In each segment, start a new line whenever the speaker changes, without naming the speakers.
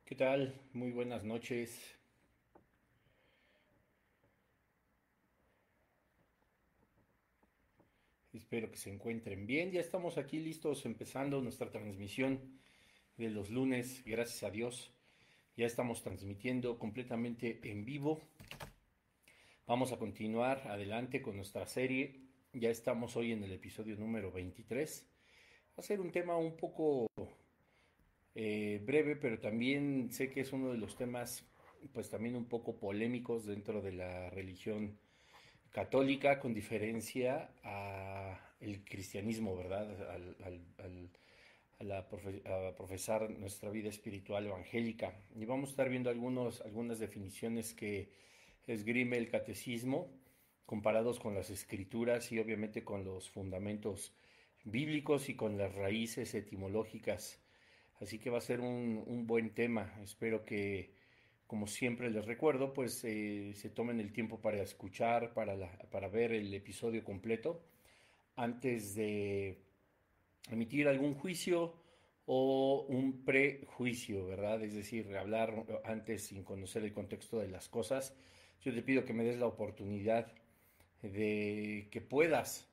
¿Qué tal? Muy buenas noches. Espero que se encuentren bien. Ya estamos aquí listos empezando nuestra transmisión de los lunes. Gracias a Dios. Ya estamos transmitiendo completamente en vivo. Vamos a continuar adelante con nuestra serie. Ya estamos hoy en el episodio número 23. Va a ser un tema un poco breve, pero también sé que es uno de los temas pues también un poco polémicos dentro de la religión católica, con diferencia a el cristianismo, ¿verdad? A profesar nuestra vida espiritual evangélica. Y vamos a estar viendo algunas definiciones que esgrime el catecismo comparados con las escrituras y obviamente con los fundamentos bíblicos y con las raíces etimológicas. Así que va a ser un buen tema. Espero que, como siempre les recuerdo, pues se tomen el tiempo para escuchar, para ver el episodio completo antes de emitir algún juicio o un prejuicio, ¿verdad? Es decir, hablar antes sin conocer el contexto de las cosas. Yo te pido que me des la oportunidad de que puedas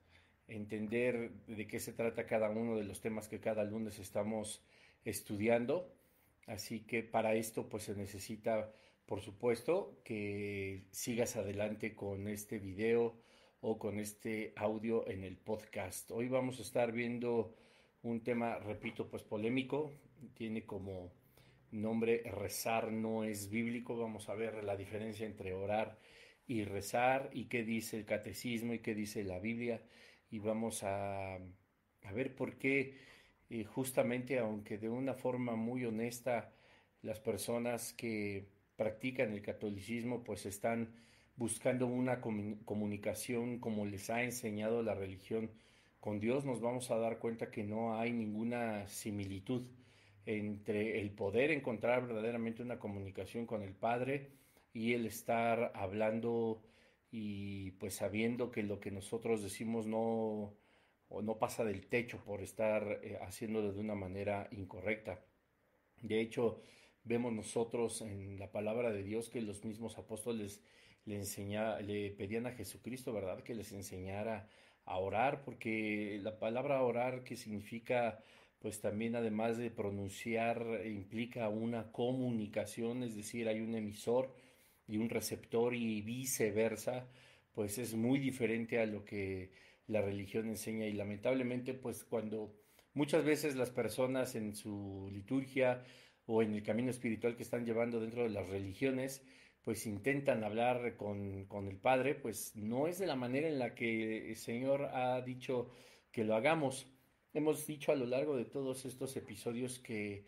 entender de qué se trata cada uno de los temas que cada lunes estamos estudiando. Así que para esto pues se necesita, por supuesto, que sigas adelante con este video o con este audio en el podcast. Hoy vamos a estar viendo un tema, repito, pues polémico. Tiene como nombre rezar no es bíblico. Vamos a ver la diferencia entre orar y rezar y qué dice el catecismo y qué dice la Biblia. Y vamos a ver por qué justamente, aunque de una forma muy honesta, las personas que practican el catolicismo pues están buscando una comunicación como les ha enseñado la religión con Dios, nos vamos a dar cuenta que no hay ninguna similitud entre el poder encontrar verdaderamente una comunicación con el Padre y el estar hablando y pues sabiendo que lo que nosotros decimos no o no pasa del techo por estar haciéndolo de una manera incorrecta. De hecho, vemos nosotros en la palabra de Dios que los mismos apóstoles le pedían a Jesucristo, ¿verdad? Que les enseñara a orar, porque la palabra orar, que significa, pues también además de pronunciar, implica una comunicación, es decir, hay un emisor y un receptor y viceversa, pues es muy diferente a lo que la religión enseña y lamentablemente, pues cuando muchas veces las personas en su liturgia o en el camino espiritual que están llevando dentro de las religiones, pues intentan hablar con el Padre, pues no es de la manera en la que el Señor ha dicho que lo hagamos. Hemos dicho a lo largo de todos estos episodios que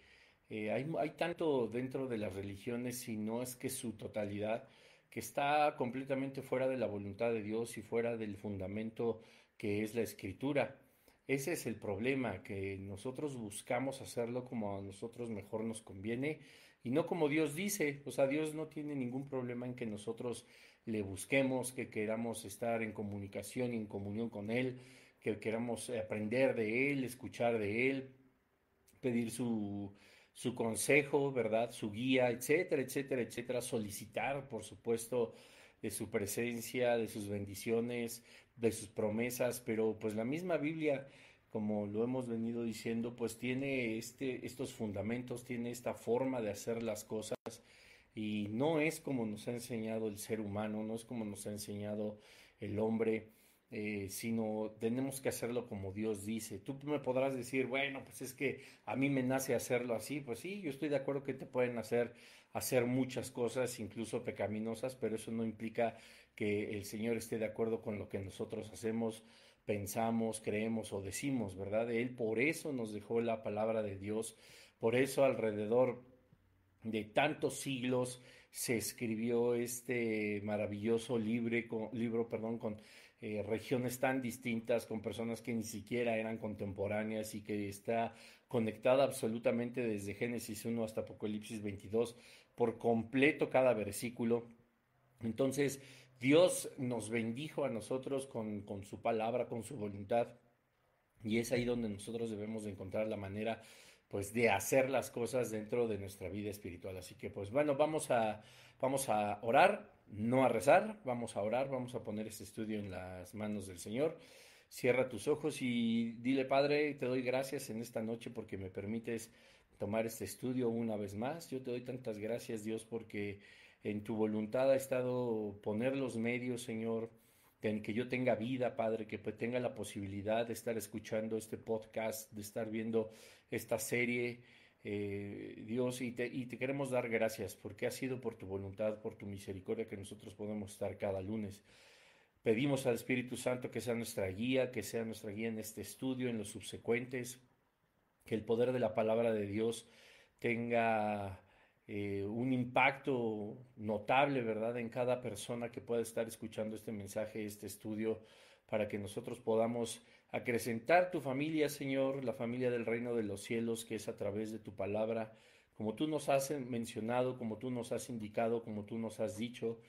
hay tanto dentro de las religiones, si no es que su totalidad, que está completamente fuera de la voluntad de Dios y fuera del fundamento que es la escritura. Ese es el problema, que nosotros buscamos hacerlo como a nosotros mejor nos conviene y no como Dios dice. O sea, Dios no tiene ningún problema en que nosotros le busquemos, que queramos estar en comunicación y en comunión con Él, que queramos aprender de Él, escuchar de Él, pedir su consejo, ¿verdad? Su guía, etcétera, etcétera, etcétera. Solicitar, por supuesto, de su presencia, de sus bendiciones, de sus promesas, pero pues la misma Biblia, como lo hemos venido diciendo, pues tiene estos fundamentos, tiene esta forma de hacer las cosas y no es como nos ha enseñado el ser humano, no es como nos ha enseñado el hombre, sino tenemos que hacerlo como Dios dice. Tú me podrás decir, bueno, pues es que a mí me nace hacerlo así, pues sí, yo estoy de acuerdo que te pueden hacer muchas cosas, incluso pecaminosas, pero eso no implica que el Señor esté de acuerdo con lo que nosotros hacemos, pensamos, creemos o decimos, ¿verdad? Él por eso nos dejó la palabra de Dios, por eso alrededor de tantos siglos se escribió este maravilloso libro, perdón, con regiones tan distintas, con personas que ni siquiera eran contemporáneas y que está conectada absolutamente desde Génesis 1 hasta Apocalipsis 22, por completo cada versículo. Entonces, Dios nos bendijo a nosotros con su palabra, con su voluntad, y es ahí donde nosotros debemos de encontrar la manera pues de hacer las cosas dentro de nuestra vida espiritual. Así que pues bueno, vamos a orar, no a rezar, vamos a orar, vamos a poner este estudio en las manos del Señor. Cierra tus ojos y dile, Padre, te doy gracias en esta noche porque me permites tomar este estudio una vez más. Yo te doy tantas gracias, Dios, porque en tu voluntad ha estado poner los medios, Señor, en que yo tenga vida, Padre, que pues tenga la posibilidad de estar escuchando este podcast, de estar viendo esta serie, Dios, y te queremos dar gracias porque ha sido por tu voluntad, por tu misericordia que nosotros podemos estar cada lunes. Pedimos al Espíritu Santo que sea nuestra guía en este estudio, en los subsecuentes, que el poder de la palabra de Dios tenga un impacto notable, ¿verdad?, en cada persona que pueda estar escuchando este mensaje, este estudio, para que nosotros podamos acrecentar tu familia, Señor, la familia del reino de los cielos, que es a través de tu palabra, como tú nos has mencionado, como tú nos has indicado, como tú nos has dicho,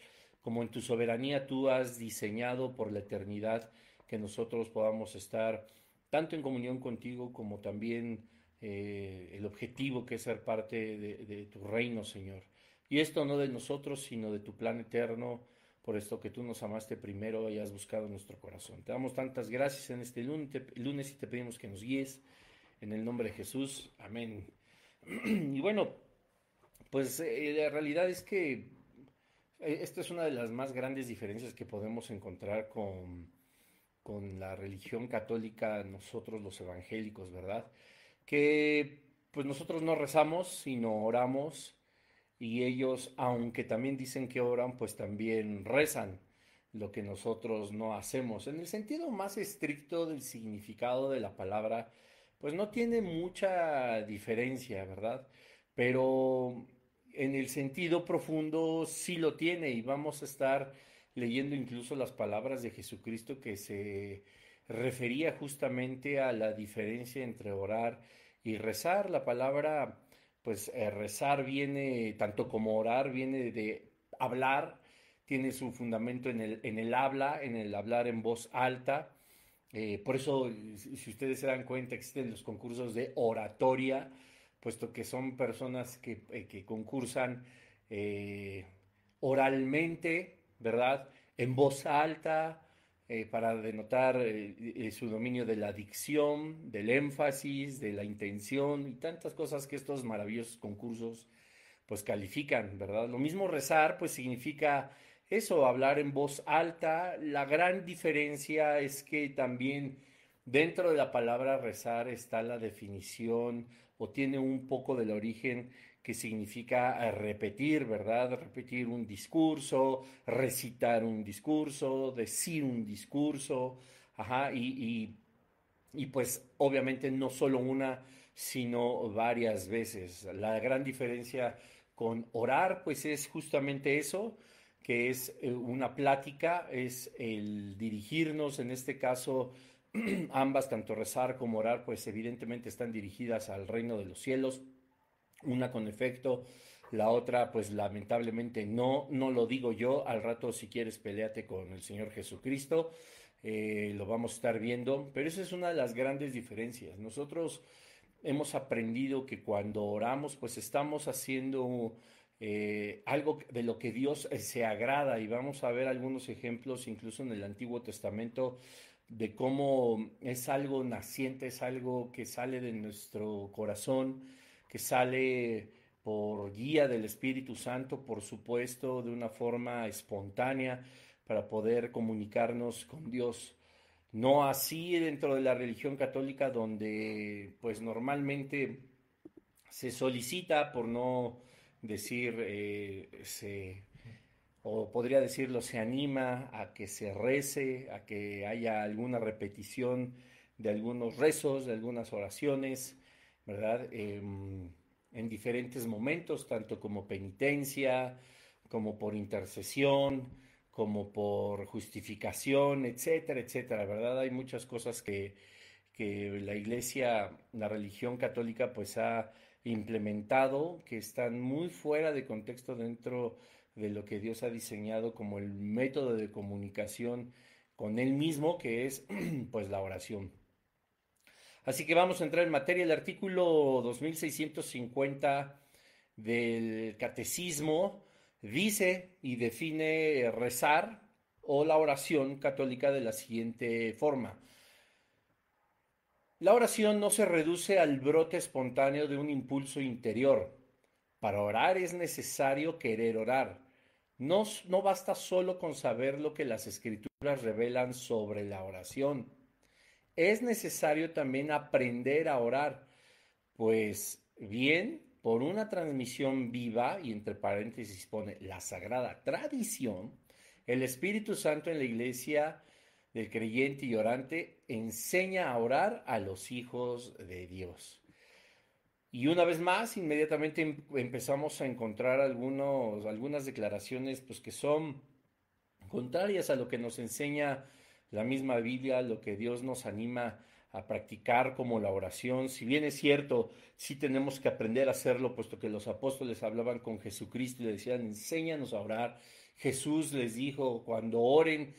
como en tu soberanía tú has diseñado por la eternidad, que nosotros podamos estar tanto en comunión contigo como también el objetivo que es ser parte de tu reino, Señor. Y esto no de nosotros, sino de tu plan eterno, por esto que tú nos amaste primero y has buscado nuestro corazón. Te damos tantas gracias en este lunes y te pedimos que nos guíes en el nombre de Jesús. Amén. Y bueno, pues la realidad es que esta es una de las más grandes diferencias que podemos encontrar con la religión católica, nosotros los evangélicos, ¿verdad? Que pues nosotros no rezamos, sino oramos, y ellos, aunque también dicen que oran, pues también rezan, lo que nosotros no hacemos. En el sentido más estricto del significado de la palabra, pues no tiene mucha diferencia, ¿verdad? Pero en el sentido profundo sí lo tiene, y vamos a estar leyendo incluso las palabras de Jesucristo que se refería justamente a la diferencia entre orar y rezar. La palabra, pues rezar viene, tanto como orar, viene de hablar, tiene su fundamento en el habla, en el hablar en voz alta. Por eso, si ustedes se dan cuenta, existen los concursos de oratoria, puesto que son personas que concursan eh, oralmente, ¿verdad? En voz alta, para denotar su dominio de la dicción, del énfasis, de la intención y tantas cosas que estos maravillosos concursos pues califican, ¿verdad? Lo mismo rezar, pues significa eso, hablar en voz alta. La gran diferencia es que también dentro de la palabra rezar está la definición o tiene un poco del origen que significa repetir, ¿verdad? Repetir un discurso, recitar un discurso, decir un discurso, ajá, y pues obviamente no solo una, sino varias veces. La gran diferencia con orar, pues es justamente eso, que es una plática, es el dirigirnos, en este caso, ambas, tanto rezar como orar, pues evidentemente están dirigidas al reino de los cielos, una con efecto, la otra pues lamentablemente no, no lo digo yo, al rato si quieres peleate con el Señor Jesucristo, lo vamos a estar viendo, pero esa es una de las grandes diferencias. Nosotros hemos aprendido que cuando oramos pues estamos haciendo algo de lo que Dios se agrada, y vamos a ver algunos ejemplos incluso en el Antiguo Testamento de cómo es algo naciente, es algo que sale de nuestro corazón, que sale por guía del Espíritu Santo, por supuesto, de una forma espontánea para poder comunicarnos con Dios. No así dentro de la religión católica, donde pues normalmente se solicita, por no decir, o podría decirlo, se anima a que se rece, a que haya alguna repetición de algunos rezos, de algunas oraciones, ¿verdad? En diferentes momentos, tanto como penitencia, como por intercesión, como por justificación, etcétera, etcétera, ¿verdad? Hay muchas cosas que la iglesia, la religión católica, pues ha implementado, que están muy fuera de contexto dentro de lo que Dios ha diseñado como el método de comunicación con Él mismo, que es pues la oración. Así que vamos a entrar en materia. El artículo 2650 del Catecismo dice y define rezar o la oración católica de la siguiente forma. La oración no se reduce al brote espontáneo de un impulso interior. Para orar es necesario querer orar. No basta solo con saber lo que las escrituras revelan sobre la oración. Es necesario también aprender a orar, pues bien, por una transmisión viva, y entre paréntesis pone la sagrada tradición, el Espíritu Santo en la iglesia del creyente y orante enseña a orar a los hijos de Dios. Y una vez más, inmediatamente empezamos a encontrar algunas declaraciones pues, que son contrarias a lo que nos enseña la misma Biblia, lo que Dios nos anima a practicar como la oración. Si bien es cierto, sí tenemos que aprender a hacerlo, puesto que los apóstoles hablaban con Jesucristo y le decían, enséñanos a orar. Jesús les dijo, cuando oren,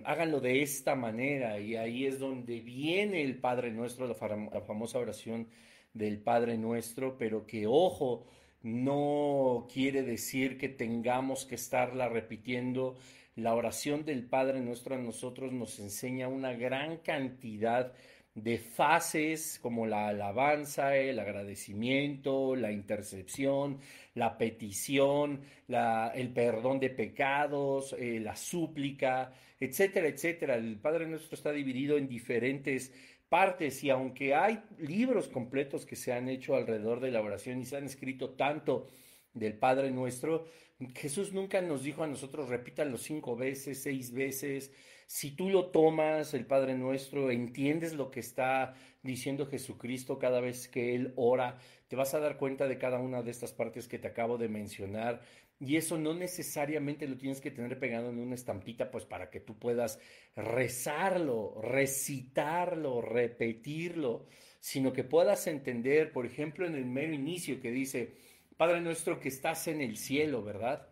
háganlo de esta manera, y ahí es donde viene el Padre Nuestro, la famosa oración del Padre Nuestro, pero que ojo, no quiere decir que tengamos que estarla repitiendo. La oración del Padre Nuestro a nosotros nos enseña una gran cantidad de fases como la alabanza, el agradecimiento, la intercesión, la petición, el perdón de pecados, la súplica, etcétera, etcétera. El Padre Nuestro está dividido en diferentes partes, y aunque hay libros completos que se han hecho alrededor de la oración y se han escrito tanto del Padre Nuestro, Jesús nunca nos dijo a nosotros repítalo 5 veces, 6 veces. Si tú lo tomas, el Padre Nuestro, entiendes lo que está diciendo Jesucristo cada vez que Él ora, te vas a dar cuenta de cada una de estas partes que te acabo de mencionar. Y eso no necesariamente lo tienes que tener pegado en una estampita, pues para que tú puedas rezarlo, recitarlo, repetirlo, sino que puedas entender, por ejemplo, en el mero inicio que dice, Padre nuestro que estás en el cielo, ¿verdad?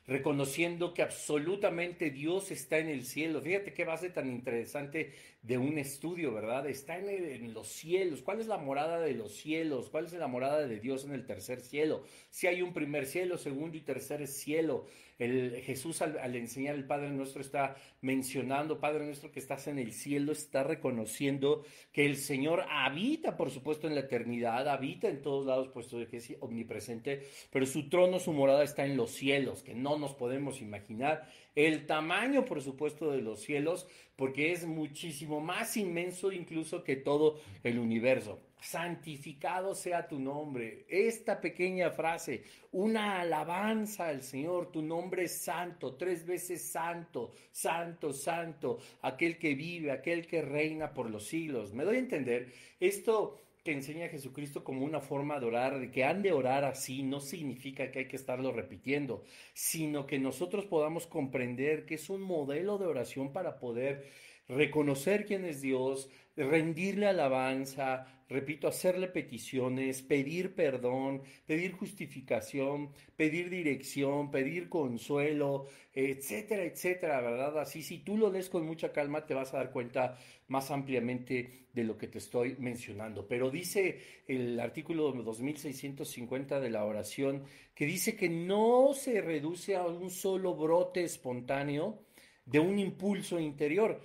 Reconociendo que absolutamente Dios está en el cielo. Fíjate qué base tan interesante de un estudio, ¿verdad? Está en los cielos. ¿Cuál es la morada de los cielos? ¿Cuál es la morada de Dios en el tercer cielo? Si hay un primer cielo, segundo y tercer cielo. Jesús al enseñar el Padre Nuestro está mencionando, Padre Nuestro que estás en el cielo, está reconociendo que el Señor habita, por supuesto, en la eternidad, habita en todos lados, puesto que es omnipresente, pero su trono, su morada está en los cielos, que no nos podemos imaginar el tamaño, por supuesto, de los cielos, porque es muchísimo más inmenso incluso que todo el universo. Santificado sea tu nombre. Esta pequeña frase, una alabanza al Señor, tu nombre es santo, 3 veces santo, santo, santo, aquel que vive, aquel que reina por los siglos. ¿Me doy a entender? Esto que enseña Jesucristo como una forma de orar, de que han de orar así, no significa que hay que estarlo repitiendo, sino que nosotros podamos comprender que es un modelo de oración para poder reconocer quién es Dios, rendirle alabanza, repito, hacerle peticiones, pedir perdón, pedir justificación, pedir dirección, pedir consuelo, etcétera, etcétera, ¿verdad? Así, si tú lo lees con mucha calma, te vas a dar cuenta más ampliamente de lo que te estoy mencionando. Pero dice el artículo 2650 de la oración, que dice que no se reduce a un solo brote espontáneo de un impulso interior.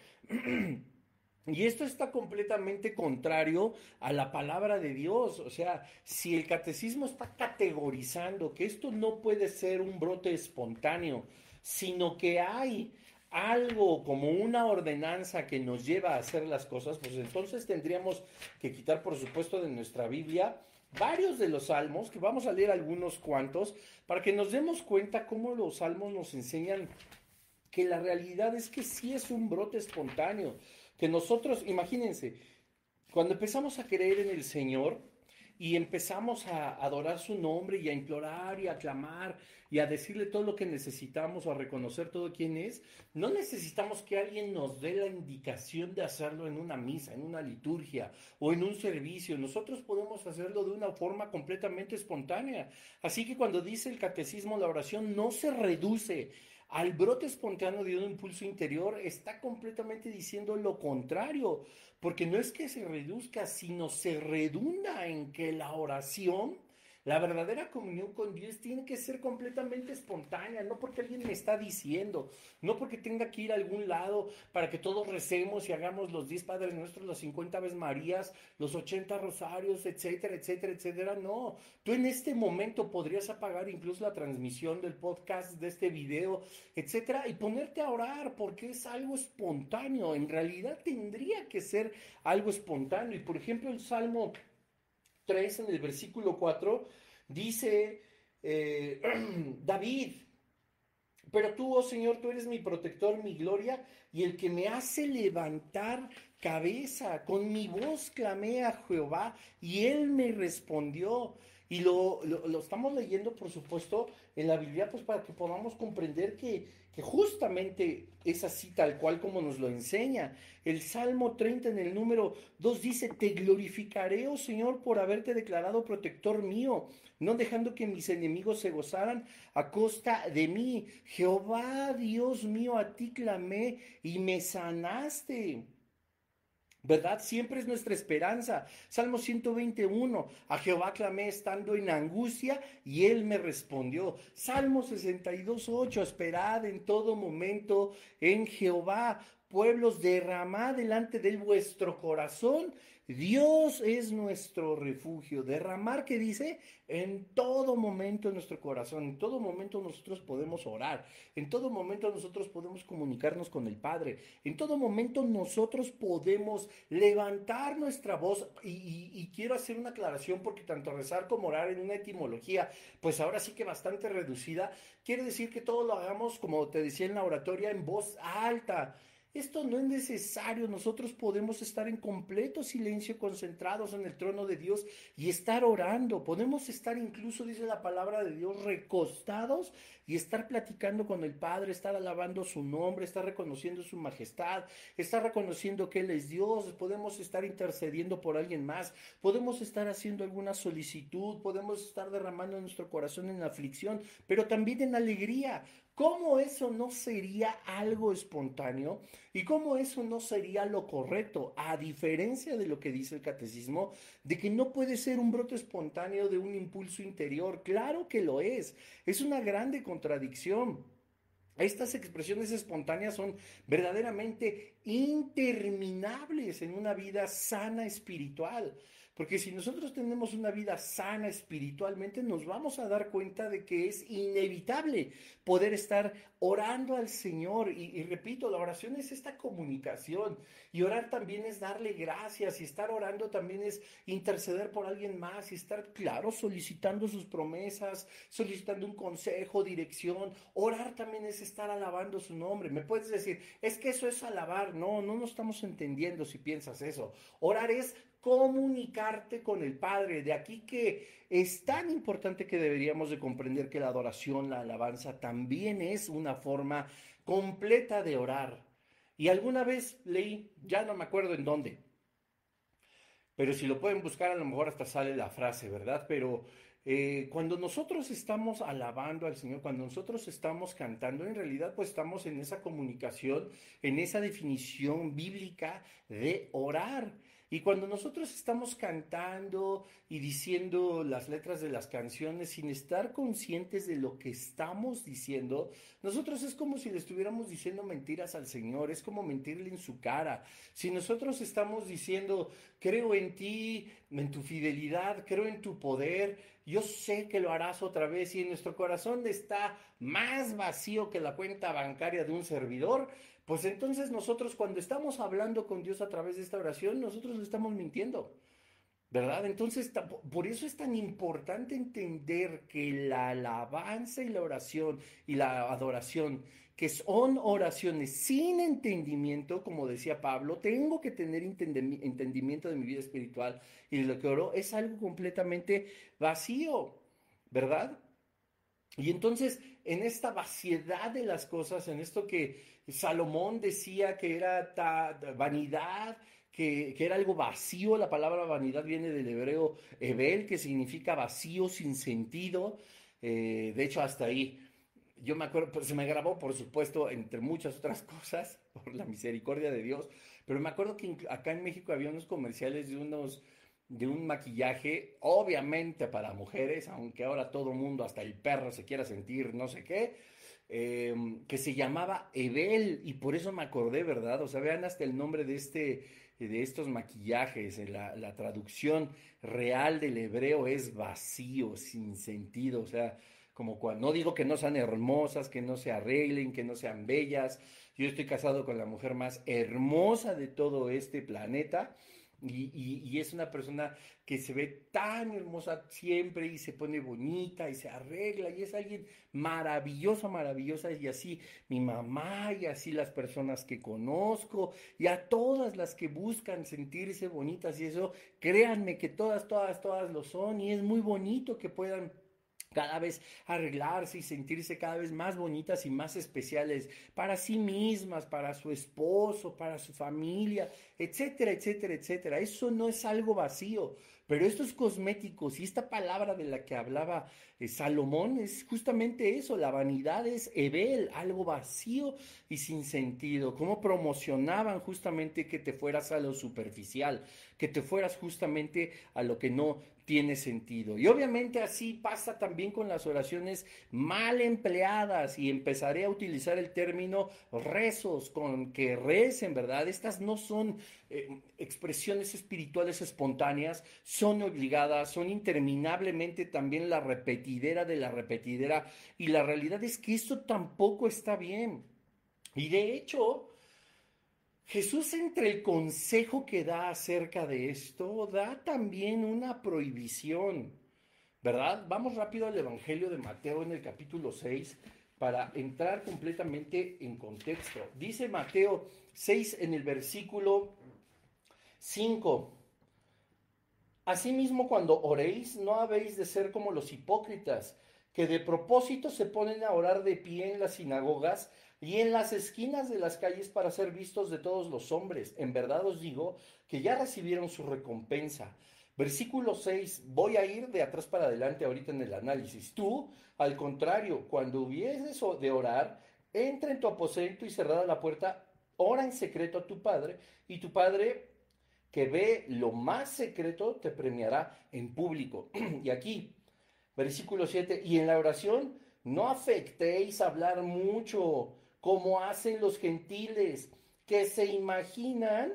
Y esto está completamente contrario a la palabra de Dios. O sea, si el catecismo está categorizando que esto no puede ser un brote espontáneo, sino que hay algo como una ordenanza que nos lleva a hacer las cosas, pues entonces tendríamos que quitar, por supuesto, de nuestra Biblia varios de los salmos, que vamos a leer algunos cuantos, para que nos demos cuenta cómo los salmos nos enseñan que la realidad es que sí es un brote espontáneo, que nosotros, imagínense, cuando empezamos a creer en el Señor y empezamos a adorar su nombre y a implorar y a clamar y a decirle todo lo que necesitamos o a reconocer todo quién es, no necesitamos que alguien nos dé la indicación de hacerlo en una misa, en una liturgia o en un servicio. Nosotros podemos hacerlo de una forma completamente espontánea. Así que cuando dice el catecismo, la oración no se reduce Al brote espontáneo de un impulso interior está completamente diciendo lo contrario, porque no es que se reduzca, sino se redunda en que la oración, la verdadera comunión con Dios tiene que ser completamente espontánea, no porque alguien me está diciendo, no porque tenga que ir a algún lado para que todos recemos y hagamos los 10 Padres Nuestros, los 50 Aves Marías, los 80 Rosarios, etcétera, etcétera, etcétera. No, tú en este momento podrías apagar incluso la transmisión del podcast, de este video, etcétera, y ponerte a orar porque es algo espontáneo. En realidad tendría que ser algo espontáneo. Y por ejemplo, el Salmo 3 en el versículo 4 dice David: pero tú, oh Señor, tú eres mi protector, mi gloria, y el que me hace levantar cabeza. Con mi voz clamé a Jehová, y él me respondió. Y lo estamos leyendo, por supuesto, en la Biblia, pues para que podamos comprender que justamente es así, tal cual como nos lo enseña. El Salmo 30 en el número 2 dice: te glorificaré, oh Señor, por haberte declarado protector mío, no dejando que mis enemigos se gozaran a costa de mí. Jehová, Dios mío, a ti clamé y me sanaste. ¿Verdad? Siempre es nuestra esperanza. Salmo 121, a Jehová clamé estando en angustia y él me respondió. Salmo 62:8, esperad en todo momento en Jehová. Pueblos, derramad delante de él vuestro corazón. Dios es nuestro refugio. Derramar, ¿qué dice? En todo momento en nuestro corazón, en todo momento nosotros podemos orar, en todo momento nosotros podemos comunicarnos con el Padre, en todo momento nosotros podemos levantar nuestra voz. Y quiero hacer una aclaración, porque tanto rezar como orar en una etimología, pues ahora sí que bastante reducida, quiere decir que todo lo hagamos, como te decía en la oratoria, en voz alta. Esto no es necesario, nosotros podemos estar en completo silencio, concentrados en el trono de Dios y estar orando. Podemos estar incluso, dice la palabra de Dios, recostados y estar platicando con el Padre, estar alabando su nombre, estar reconociendo su majestad, estar reconociendo que Él es Dios. Podemos estar intercediendo por alguien más, podemos estar haciendo alguna solicitud, podemos estar derramando nuestro corazón en aflicción, pero también en alegría. ¿Cómo eso no sería algo espontáneo? ¿Y cómo eso no sería lo correcto? A diferencia de lo que dice el catecismo, de que no puede ser un brote espontáneo de un impulso interior. Claro que lo es. Es una grande contradicción. Estas expresiones espontáneas son verdaderamente interminables en una vida sana espiritual. Porque si nosotros tenemos una vida sana espiritualmente, nos vamos a dar cuenta de que es inevitable poder estar orando al Señor. Y repito, la oración es esta comunicación. Y orar también es darle gracias. Y estar orando también es interceder por alguien más. Y estar, claro, solicitando sus promesas, solicitando un consejo, dirección. Orar también es estar alabando su nombre. Me puedes decir, es que eso es alabar. No, no nos estamos entendiendo si piensas eso. Orar es comunicarte con el Padre. De aquí que es tan importante que deberíamos de comprender que la adoración, la alabanza, también es una forma completa de orar. Y alguna vez leí, ya no me acuerdo en dónde, pero si lo pueden buscar, a lo mejor hasta sale la frase, ¿verdad? Pero cuando nosotros estamos alabando al Señor, cuando nosotros estamos cantando, en realidad pues estamos en esa comunicación, en esa definición bíblica de orar. Y cuando nosotros estamos cantando y diciendo las letras de las canciones sin estar conscientes de lo que estamos diciendo, nosotros es como si le estuviéramos diciendo mentiras al Señor, es como mentirle en su cara. Si nosotros estamos diciendo, creo en ti, en tu fidelidad, creo en tu poder, yo sé que lo harás otra vez, y en nuestro corazón está más vacío que la cuenta bancaria de un servidor, pues entonces nosotros, cuando estamos hablando con Dios a través de esta oración, nosotros le estamos mintiendo, ¿verdad? Entonces, por eso es tan importante entender que la alabanza y la oración y la adoración, que son oraciones sin entendimiento, como decía Pablo, tengo que tener entendimiento de mi vida espiritual y de lo que oro, es algo completamente vacío, ¿verdad? Y entonces, en esta vaciedad de las cosas, en esto que Salomón decía que era vanidad, que era algo vacío, la palabra vanidad viene del hebreo hebel, que significa vacío, sin sentido. De hecho, hasta ahí. yo me acuerdo, pues se me grabó, por supuesto, entre muchas otras cosas, por la misericordia de Dios, pero me acuerdo que acá en México había unos comerciales de un maquillaje, obviamente para mujeres, aunque ahora todo mundo, hasta el perro se quiera sentir no sé qué, que se llamaba Ebel, y por eso me acordé, ¿verdad? O sea, vean hasta el nombre de estos maquillajes, la traducción real del hebreo es vacío, sin sentido, o sea, como cuando, no digo que no sean hermosas, que no se arreglen, que no sean bellas, yo estoy casado con la mujer más hermosa de todo este planeta, y es una persona que se ve tan hermosa siempre y se pone bonita y se arregla y es alguien maravillosa, maravillosa y así mi mamá y así las personas que conozco y a todas las que buscan sentirse bonitas y eso, créanme que todas, todas, todas lo son y es muy bonito que puedan cada vez arreglarse y sentirse cada vez más bonitas y más especiales para sí mismas, para su esposo, para su familia, etcétera, etcétera, etcétera. Eso no es algo vacío, pero estos cosméticos y esta palabra de la que hablaba Salomón es justamente eso, la vanidad es Ebel, algo vacío y sin sentido. Cómo promocionaban justamente que te fueras a lo superficial, que te fueras justamente a lo que no tiene sentido. Y obviamente así pasa también con las oraciones mal empleadas y empezaré a utilizar el término rezos, con que recen, ¿verdad? Estas no son expresiones espirituales espontáneas, son obligadas, son interminablemente también la repetidera de la repetidera y la realidad es que esto tampoco está bien. Y de hecho, Jesús entre el consejo que da acerca de esto, da también una prohibición, ¿verdad? Vamos rápido al Evangelio de Mateo en el capítulo 6 para entrar completamente en contexto. Dice Mateo 6 en el versículo 5. Asimismo, cuando oréis, no habéis de ser como los hipócritas, que de propósito se ponen a orar de pie en las sinagogas y en las esquinas de las calles para ser vistos de todos los hombres. En verdad os digo que ya recibieron su recompensa. Versículo 6, voy a ir de atrás para adelante ahorita en el análisis. Tú, al contrario, cuando hubieses de orar, entra en tu aposento y cerrada la puerta, ora en secreto a tu Padre, y tu Padre que ve lo más secreto te premiará en público. Y aquí, versículo 7, y en la oración no afectéis a hablar mucho como hacen los gentiles, que se imaginan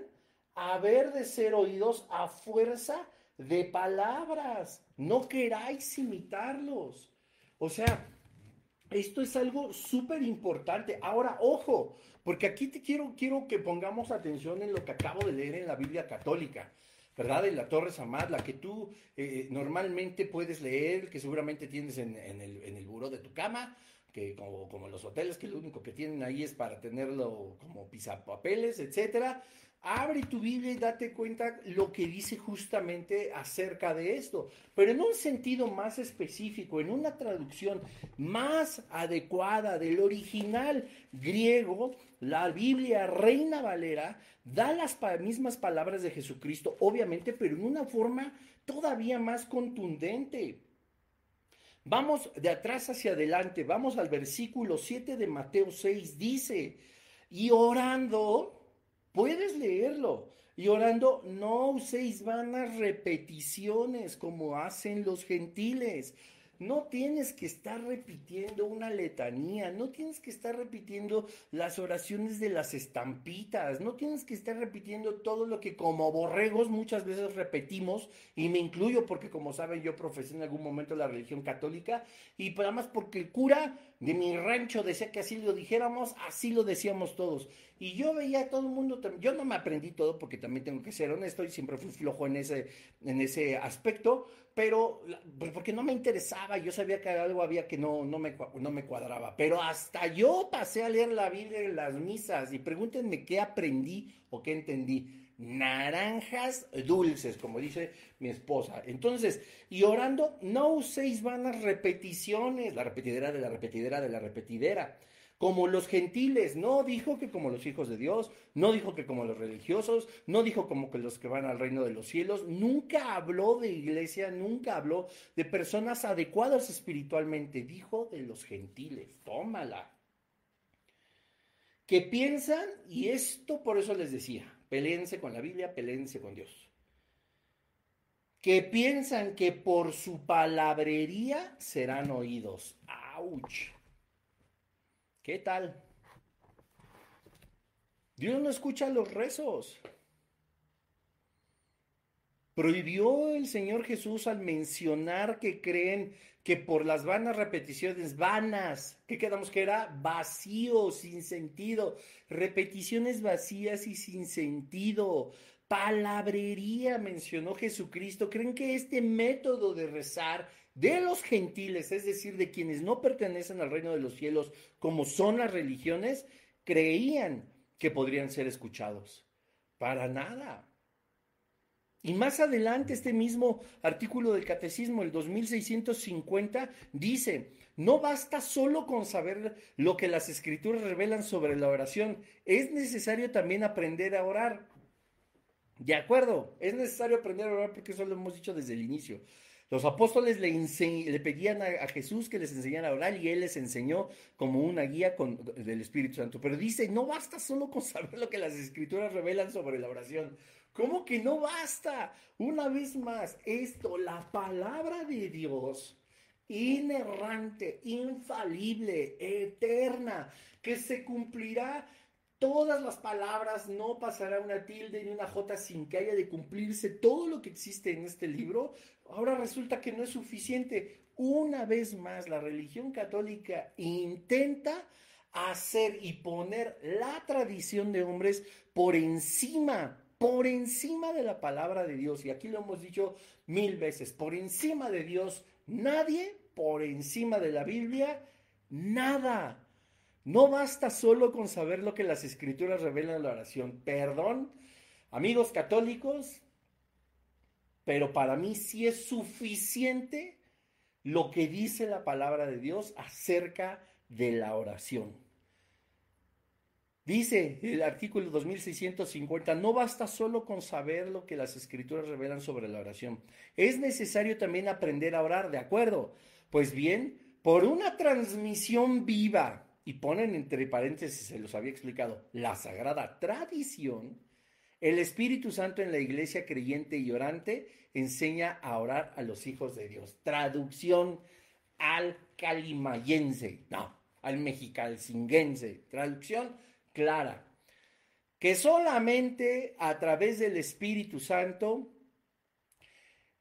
haber de ser oídos a fuerza de palabras. No queráis imitarlos. O sea, esto es algo súper importante. Ahora, ojo, porque aquí quiero que pongamos atención en lo que acabo de leer en la Biblia católica, ¿verdad? En la Torre Samad, la que tú normalmente puedes leer, que seguramente tienes en el buró de tu cama, que como los hoteles, que lo único que tienen ahí es para tenerlo como pisapapeles, etcétera. Abre tu Biblia y date cuenta lo que dice justamente acerca de esto, pero en un sentido más específico, en una traducción más adecuada del original griego, la Biblia Reina Valera da las mismas palabras de Jesucristo, obviamente, pero en una forma todavía más contundente. Vamos de atrás hacia adelante, vamos al versículo 7 de Mateo 6, dice, y orando, puedes leerlo, y orando no uséis vanas repeticiones como hacen los gentiles. No tienes que estar repitiendo una letanía, no tienes que estar repitiendo las oraciones de las estampitas, no tienes que estar repitiendo todo lo que como borregos muchas veces repetimos, y me incluyo porque como saben yo profesé en algún momento la religión católica, y además porque el cura de mi rancho decía que así lo dijéramos, así lo decíamos todos. Y yo veía a todo el mundo, yo no me aprendí todo porque también tengo que ser honesto y siempre fui flojo en ese aspecto, pero porque no me interesaba, yo sabía que algo había que no me cuadraba, pero hasta yo pasé a leer la Biblia en las misas y pregúntenme qué aprendí o qué entendí. Naranjas dulces, como dice mi esposa. Entonces, y orando, no uséis vanas repeticiones, la repetidera de la repetidera de la repetidera, como los gentiles, no dijo que como los hijos de Dios, no dijo que como los religiosos, no dijo como que los que van al reino de los cielos, nunca habló de iglesia, nunca habló de personas adecuadas espiritualmente, dijo de los gentiles, tómala. Que piensan, y esto por eso les decía, peléense con la Biblia, peléense con Dios. Que piensan que por su palabrería serán oídos. ¡Auch! ¿Qué tal? Dios no escucha los rezos. Prohibió el Señor Jesús al mencionar que creen que por las vanas repeticiones, vanas, ¿qué quedamos que era? Vacío, sin sentido, repeticiones vacías y sin sentido, palabrería mencionó Jesucristo. ¿Creen que este método de rezar de los gentiles, es decir, de quienes no pertenecen al reino de los cielos, como son las religiones, creían que podrían ser escuchados? Para nada. Y más adelante, este mismo artículo del Catecismo, el 2650, dice, no basta solo con saber lo que las Escrituras revelan sobre la oración, es necesario también aprender a orar. De acuerdo, es necesario aprender a orar porque eso lo hemos dicho desde el inicio. Los apóstoles le pedían a Jesús que les enseñara a orar y Él les enseñó como una guía del Espíritu Santo. Pero dice, no basta solo con saber lo que las Escrituras revelan sobre la oración. ¿Cómo que no basta? Una vez más, esto, la palabra de Dios, inerrante, infalible, eterna, que se cumplirá todas las palabras, no pasará una tilde ni una jota sin que haya de cumplirse todo lo que existe en este libro. Ahora resulta que no es suficiente. Una vez más, la religión católica intenta hacer y poner la tradición de hombres por encima de la palabra de Dios. Y aquí lo hemos dicho 1000 veces, por encima de Dios, nadie, por encima de la Biblia, nada. No basta solo con saber lo que las Escrituras revelan en la oración. Perdón, amigos católicos, pero para mí sí es suficiente lo que dice la palabra de Dios acerca de la oración. Dice el artículo 2650, no basta solo con saber lo que las Escrituras revelan sobre la oración. Es necesario también aprender a orar, ¿de acuerdo? Pues bien, por una transmisión viva, y ponen entre paréntesis, se los había explicado, la sagrada tradición, el Espíritu Santo en la iglesia creyente y orante enseña a orar a los hijos de Dios. Traducción al calimayense, no, al mexicalcinguense. Traducción clara. Que solamente a través del Espíritu Santo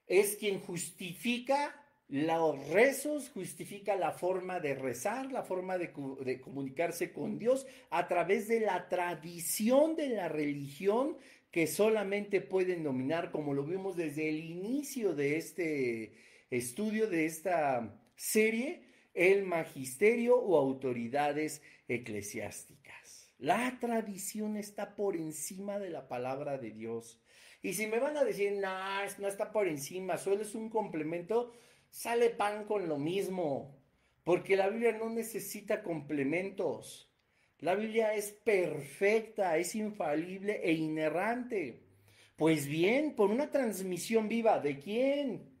es quien justifica los rezos, justifica la forma de rezar, la forma de comunicarse con Dios a través de la tradición de la religión que solamente pueden dominar, como lo vimos desde el inicio de este estudio, de esta serie, el magisterio o autoridades eclesiásticas. La tradición está por encima de la palabra de Dios. Y si me van a decir, no está por encima, solo es un complemento, sale pan con lo mismo, porque la Biblia no necesita complementos. La Biblia es perfecta, es infalible e inerrante. Pues bien, por una transmisión viva, ¿de quién?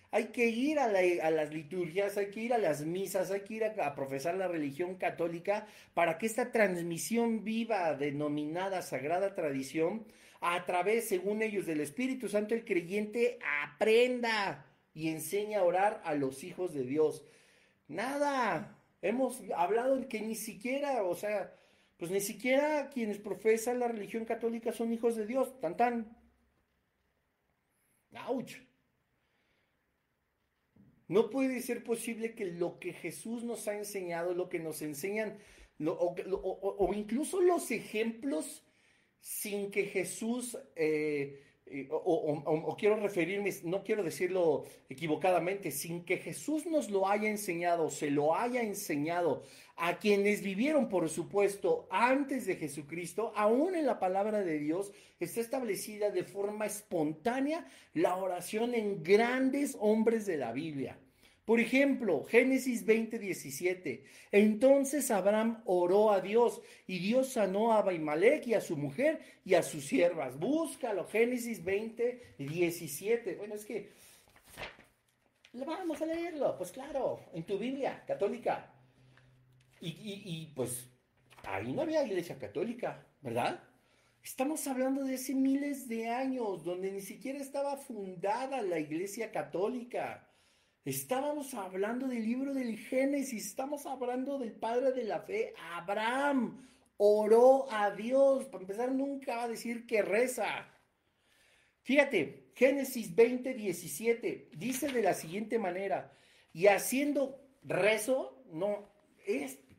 Hay que ir a las liturgias, hay que ir a las misas, hay que ir a profesar la religión católica para que esta transmisión viva denominada Sagrada Tradición, a través, según ellos, del Espíritu Santo, el creyente aprenda y enseña a orar a los hijos de Dios. Nada, hemos hablado de que ni siquiera, pues ni siquiera quienes profesan la religión católica son hijos de Dios, tan tan. ¡Auch! No puede ser posible que lo que Jesús nos ha enseñado, lo que nos enseñan, o incluso los ejemplos sin que Jesús, quiero referirme, no quiero decirlo equivocadamente, sin que Jesús nos lo haya enseñado, se lo haya enseñado a quienes vivieron, por supuesto, antes de Jesucristo, aún en la palabra de Dios está establecida de forma espontánea la oración en grandes hombres de la Biblia. Por ejemplo, Génesis 20:17. Entonces Abraham oró a Dios y Dios sanó a Abimelech y a su mujer y a sus siervas. Búscalo, Génesis 20:17. Bueno, es que vamos a leerlo, pues claro, en tu Biblia católica. Pues ahí no había iglesia católica, ¿verdad? Estamos hablando de hace miles de años, donde ni siquiera estaba fundada la iglesia católica. Estábamos hablando del libro del Génesis, estamos hablando del padre de la fe, Abraham. Oró a Dios, para empezar nunca va a decir que reza. Fíjate, Génesis 20:17 dice de la siguiente manera, y haciendo rezo, no,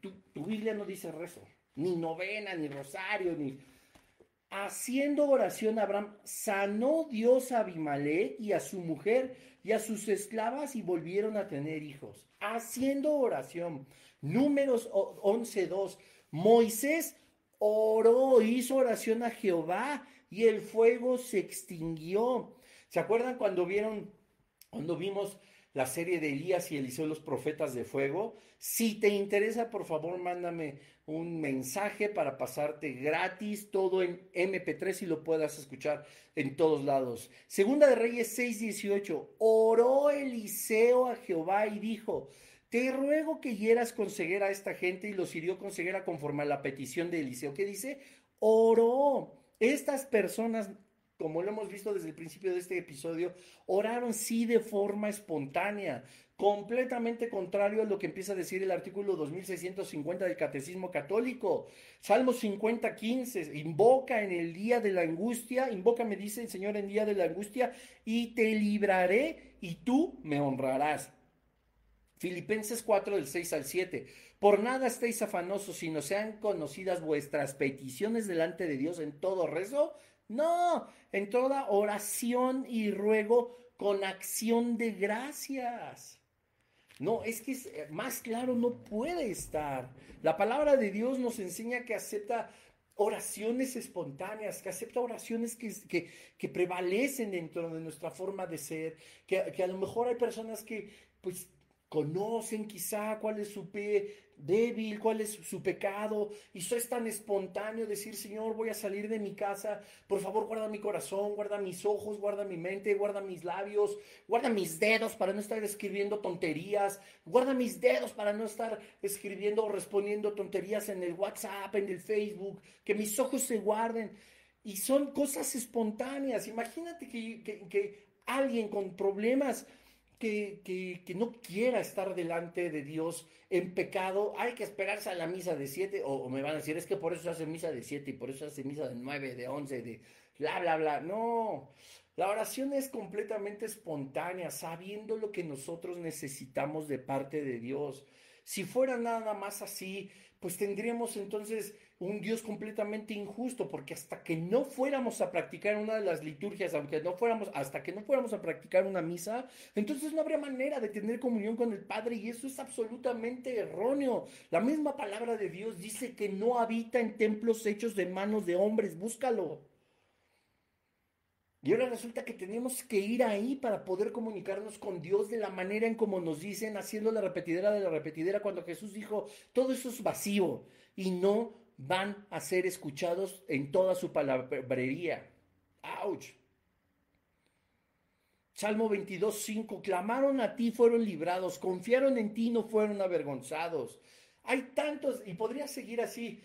tu Biblia no dice rezo, ni novena, ni rosario, ni... Haciendo oración Abraham, sanó Dios a Abimelech y a su mujer y a sus esclavas y volvieron a tener hijos. Haciendo oración. Números 11:2. Moisés oró, hizo oración a Jehová y el fuego se extinguió. ¿Se acuerdan cuando vimos la serie de Elías y Eliseo, los profetas de fuego? Si te interesa, por favor, mándame un mensaje para pasarte gratis todo en MP3 y lo puedas escuchar en todos lados. Segunda de Reyes 6:18. Oró Eliseo a Jehová y dijo: te ruego que hieras con ceguera a esta gente, y los hirió con ceguera conforme a la petición de Eliseo. ¿Qué dice? Oró. Estas personas, como lo hemos visto desde el principio de este episodio, oraron sí de forma espontánea, completamente contrario a lo que empieza a decir el artículo 2650 del Catecismo Católico. Salmo 50:15, invoca en el día de la angustia, invoca, me dice el Señor, en día de la angustia, y te libraré y tú me honrarás. Filipenses 4 del 6 al 7. Por nada estéis afanosos, sino sean conocidas vuestras peticiones delante de Dios en todo rezo. No, en toda oración y ruego con acción de gracias. No, es que más claro no puede estar. La palabra de Dios nos enseña que acepta oraciones espontáneas, que acepta oraciones que prevalecen dentro de nuestra forma de ser, que a lo mejor hay personas que pues conocen quizá cuál es su pie débil, cuál es su pecado, y eso es tan espontáneo decir: Señor, voy a salir de mi casa, por favor guarda mi corazón, guarda mis ojos, guarda mi mente, guarda mis labios, guarda mis dedos para no estar escribiendo tonterías, guarda mis dedos para no estar escribiendo o respondiendo tonterías en el WhatsApp, en el Facebook, que mis ojos se guarden. Y son cosas espontáneas. Imagínate que alguien con problemas que no quiera estar delante de Dios en pecado, hay que esperarse a la misa de 7, o me van a decir: es que por eso se hace misa de 7 y por eso se hace misa de 9, de 11, de bla, bla, bla. No, la oración es completamente espontánea, sabiendo lo que nosotros necesitamos de parte de Dios. Si fuera nada más así, pues tendríamos entonces un Dios completamente injusto, porque hasta que no fuéramos a practicar una de las liturgias, hasta que no fuéramos a practicar una misa, entonces no habría manera de tener comunión con el Padre, y eso es absolutamente erróneo. La misma palabra de Dios dice que no habita en templos hechos de manos de hombres. Búscalo. Y ahora resulta que tenemos que ir ahí para poder comunicarnos con Dios de la manera en como nos dicen, haciendo la repetidera de la repetidera, cuando Jesús dijo: todo eso es vacío y no van a ser escuchados en toda su palabrería. ¡Auch! Salmo 22:5. Clamaron a ti, fueron librados, confiaron en ti, no fueron avergonzados. Hay tantos, y podría seguir así,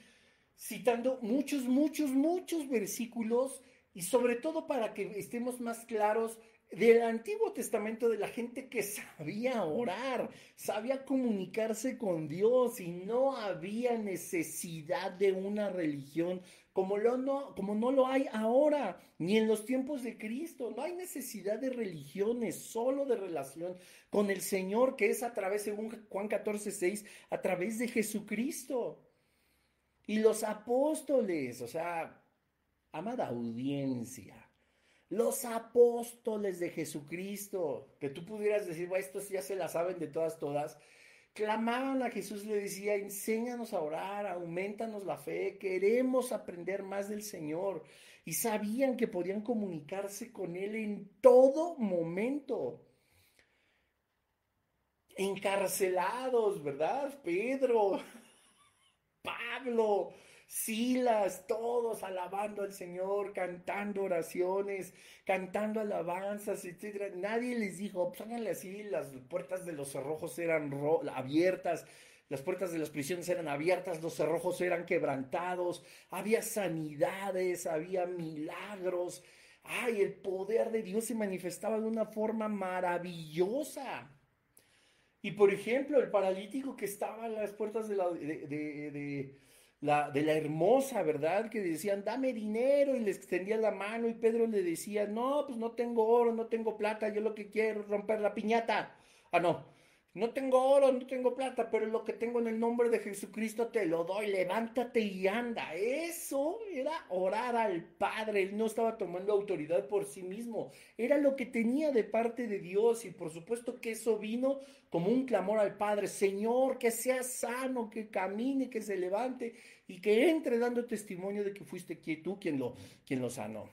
citando muchos, muchos, muchos versículos, y sobre todo para que estemos más claros del Antiguo Testamento, de la gente que sabía orar, sabía comunicarse con Dios, y no había necesidad de una religión como no lo hay ahora, ni en los tiempos de Cristo. No hay necesidad de religiones, solo de relación con el Señor, que es a través, según Juan 14:6, a través de Jesucristo. Y los apóstoles, o sea, amada audiencia, los apóstoles de Jesucristo, que tú pudieras decir: bueno, estos ya se la saben de todas, clamaban a Jesús, le decía: enséñanos a orar, aumentanos la fe, queremos aprender más del Señor. Y sabían que podían comunicarse con Él en todo momento. encarcelados, ¿verdad? Pedro, Pablo, Silas, todos alabando al Señor, cantando oraciones, cantando alabanzas, etcétera. Nadie les dijo, pues háganle así, las puertas de los cerrojos eran abiertas, las puertas de las prisiones eran abiertas, los cerrojos eran quebrantados, había sanidades, había milagros. Ay, el poder de Dios se manifestaba de una forma maravillosa. Y por ejemplo, el paralítico que estaba a las puertas de la hermosa, ¿verdad? Que decían, dame dinero y le extendía la mano y Pedro le decía, no, pues no tengo oro, no tengo plata, yo lo que quiero es romper la piñata. Ah, no, no tengo oro, no tengo plata, pero lo que tengo en el nombre de Jesucristo te lo doy, levántate y anda. Eso era orar al Padre, él no estaba tomando autoridad por sí mismo, era lo que tenía de parte de Dios y por supuesto que eso vino como un clamor al Padre, Señor, que sea sano, que camine, que se levante y que entre dando testimonio de que fuiste tú quien lo sanó.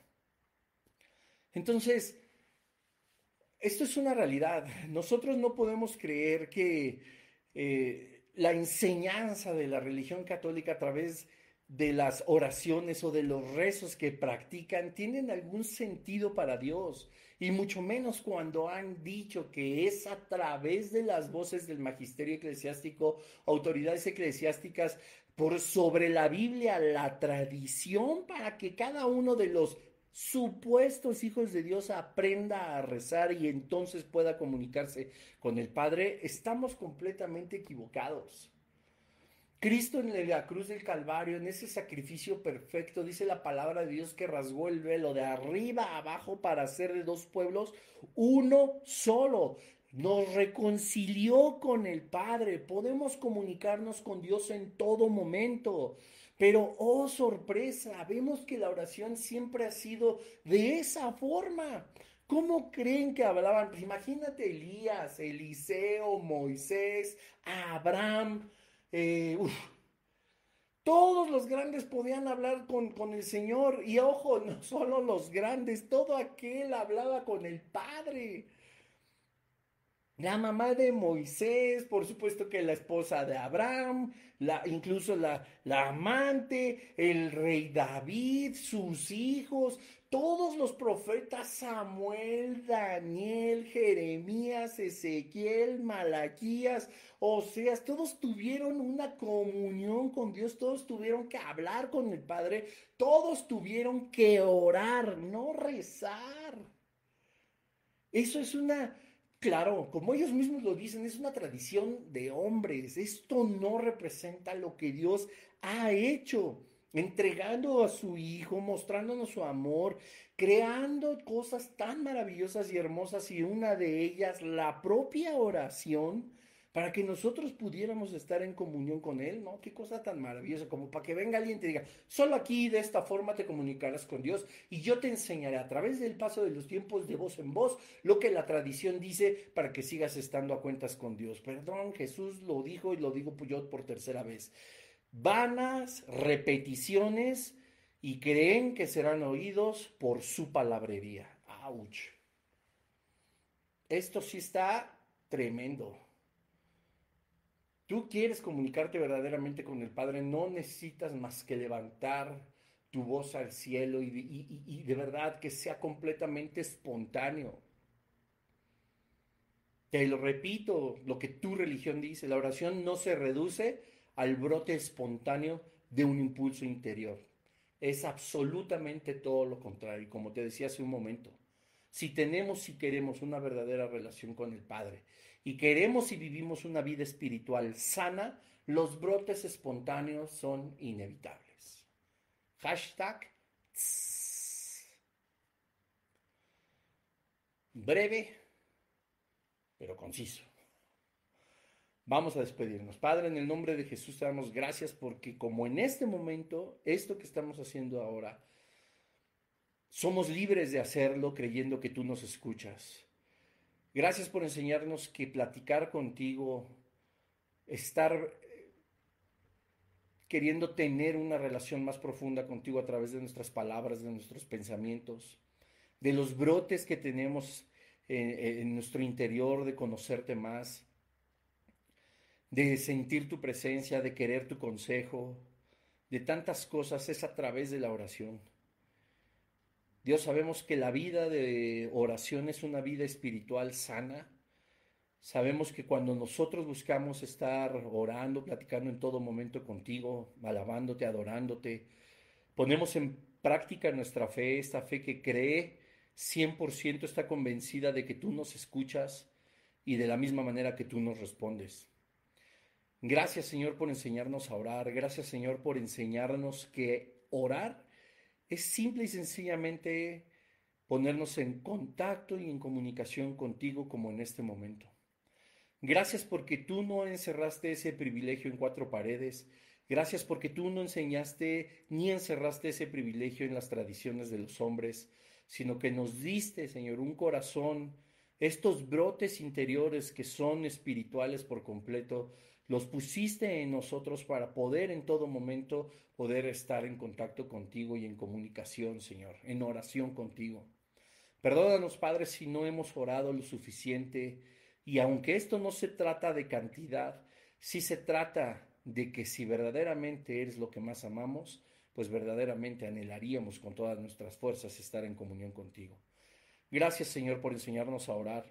Entonces, esto es una realidad. Nosotros no podemos creer que la enseñanza de la religión católica a través de las oraciones o de los rezos que practican tienen algún sentido para Dios. Y mucho menos cuando han dicho que es a través de las voces del magisterio eclesiástico, autoridades eclesiásticas, por sobre la Biblia, la tradición, para que cada uno de los supuestos hijos de Dios aprenda a rezar y entonces pueda comunicarse con el Padre, estamos completamente equivocados. Cristo en la cruz del Calvario, en ese sacrificio perfecto, dice la palabra de Dios que rasgó el velo de arriba a abajo para hacer de dos pueblos uno solo. Nos reconcilió con el Padre. Podemos comunicarnos con Dios en todo momento. Pero, oh sorpresa, vemos que la oración siempre ha sido de esa forma. ¿Cómo creen que hablaban? Pues imagínate Elías, Eliseo, Moisés, Abraham. Uf, todos los grandes podían hablar con el Señor y ojo, no solo los grandes, todo aquel hablaba con el Padre. La mamá de Moisés, por supuesto que la esposa de Abraham, incluso la amante, el rey David, sus hijos, todos los profetas, Samuel, Daniel, Jeremías, Ezequiel, Malaquías, Oseas, todos tuvieron una comunión con Dios, todos tuvieron que hablar con el Padre, todos tuvieron que orar, no rezar. Eso es claro, como ellos mismos lo dicen, es una tradición de hombres. Esto no representa lo que Dios ha hecho, entregando a su Hijo, mostrándonos su amor, creando cosas tan maravillosas y hermosas y una de ellas, la propia oración, para que nosotros pudiéramos estar en comunión con Él, ¿no? Qué cosa tan maravillosa, como para que venga alguien y te diga, solo aquí de esta forma te comunicarás con Dios y yo te enseñaré a través del paso de los tiempos de voz en voz lo que la tradición dice para que sigas estando a cuentas con Dios. Perdón, Jesús lo dijo y lo digo yo por tercera vez. Vanas repeticiones y creen que serán oídos por su palabrería. ¡Auch! Esto sí está tremendo. Tú quieres comunicarte verdaderamente con el Padre, no necesitas más que levantar tu voz al cielo y de verdad que sea completamente espontáneo. Te lo repito, lo que tu religión dice, la oración no se reduce al brote espontáneo de un impulso interior. Es absolutamente todo lo contrario, como te decía hace un momento. Si queremos una verdadera relación con el Padre y queremos y vivimos una vida espiritual sana, los brotes espontáneos son inevitables. Hashtag breve, pero conciso. Vamos a despedirnos. Padre, en el nombre de Jesús te damos gracias porque como en este momento, esto que estamos haciendo ahora, somos libres de hacerlo creyendo que tú nos escuchas. Gracias por enseñarnos que platicar contigo, estar queriendo tener una relación más profunda contigo a través de nuestras palabras, de nuestros pensamientos, de los brotes que tenemos en nuestro interior de conocerte más, de sentir tu presencia, de querer tu consejo, de tantas cosas, es a través de la oración. Dios, sabemos que la vida de oración es una vida espiritual sana. Sabemos que cuando nosotros buscamos estar orando, platicando en todo momento contigo, alabándote, adorándote, ponemos en práctica nuestra fe, esta fe que cree 100%, está convencida de que tú nos escuchas y de la misma manera que tú nos respondes. Gracias, Señor, por enseñarnos a orar. Gracias, Señor, por enseñarnos que orar es simple y sencillamente ponernos en contacto y en comunicación contigo como en este momento. Gracias porque tú no encerraste ese privilegio en cuatro paredes. Gracias porque tú no enseñaste ni encerraste ese privilegio en las tradiciones de los hombres, sino que nos diste, Señor, un corazón, estos brotes interiores que son espirituales por completo, los pusiste en nosotros para poder en todo momento poder estar en contacto contigo y en comunicación, Señor, en oración contigo. Perdónanos, Padre, si no hemos orado lo suficiente. Y aunque esto no se trata de cantidad, sí se trata de que si verdaderamente eres lo que más amamos, pues verdaderamente anhelaríamos con todas nuestras fuerzas estar en comunión contigo. Gracias, Señor, por enseñarnos a orar.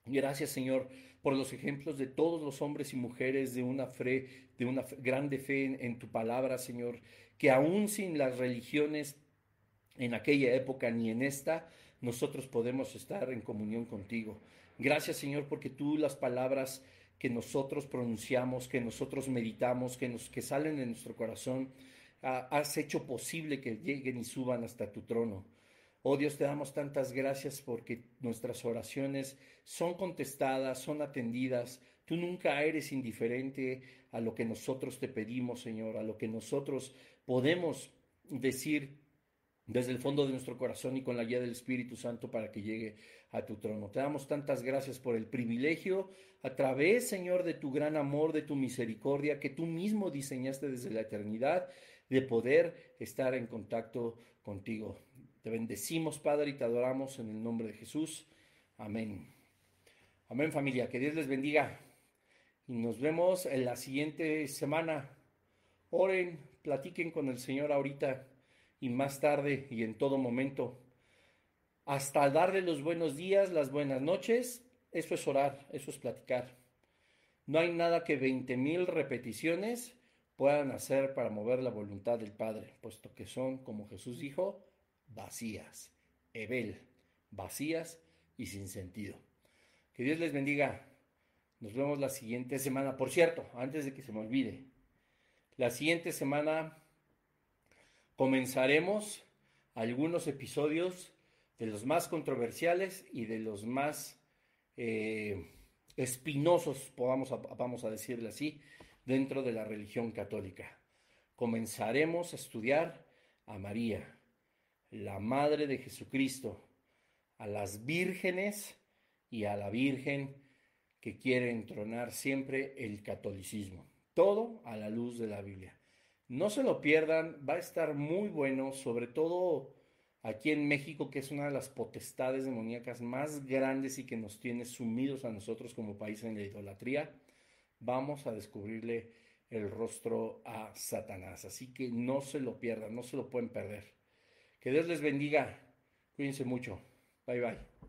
Gracias, Señor, por los ejemplos de todos los hombres y mujeres de una grande fe en tu palabra, Señor, que aún sin las religiones en aquella época ni en esta, nosotros podemos estar en comunión contigo. Gracias, Señor, porque tú las palabras que nosotros pronunciamos, que nosotros meditamos, que salen de nuestro corazón, has hecho posible que lleguen y suban hasta tu trono. Oh Dios, te damos tantas gracias porque nuestras oraciones son contestadas, son atendidas. Tú nunca eres indiferente a lo que nosotros te pedimos, Señor, a lo que nosotros podemos decir desde el fondo de nuestro corazón y con la guía del Espíritu Santo para que llegue a tu trono. Te damos tantas gracias por el privilegio a través, Señor, de tu gran amor, de tu misericordia que tú mismo diseñaste desde la eternidad, de poder estar en contacto contigo. Te bendecimos, Padre, y te adoramos en el nombre de Jesús. Amén. Amén, familia. Que Dios les bendiga. Y nos vemos en la siguiente semana. Oren, platiquen con el Señor ahorita y más tarde y en todo momento. Hasta darle los buenos días, las buenas noches. Eso es orar, eso es platicar. No hay nada que 20,000 repeticiones puedan hacer para mover la voluntad del Padre, puesto que son, como Jesús dijo, vacías. Ebel, vacías y sin sentido. Que Dios les bendiga. Nos vemos la siguiente semana. Por cierto, antes de que se me olvide, la siguiente semana comenzaremos algunos episodios de los más controversiales y de los más espinosos, vamos a decirle así, dentro de la religión católica. Comenzaremos a estudiar a María, la Madre de Jesucristo, a las vírgenes y a la Virgen que quiere entronar siempre el catolicismo. Todo a la luz de la Biblia. No se lo pierdan, va a estar muy bueno, sobre todo aquí en México, que es una de las potestades demoníacas más grandes y que nos tiene sumidos a nosotros como país en la idolatría. Vamos a descubrirle el rostro a Satanás. Así que no se lo pierdan, no se lo pueden perder. Que Dios les bendiga. Cuídense mucho. Bye bye.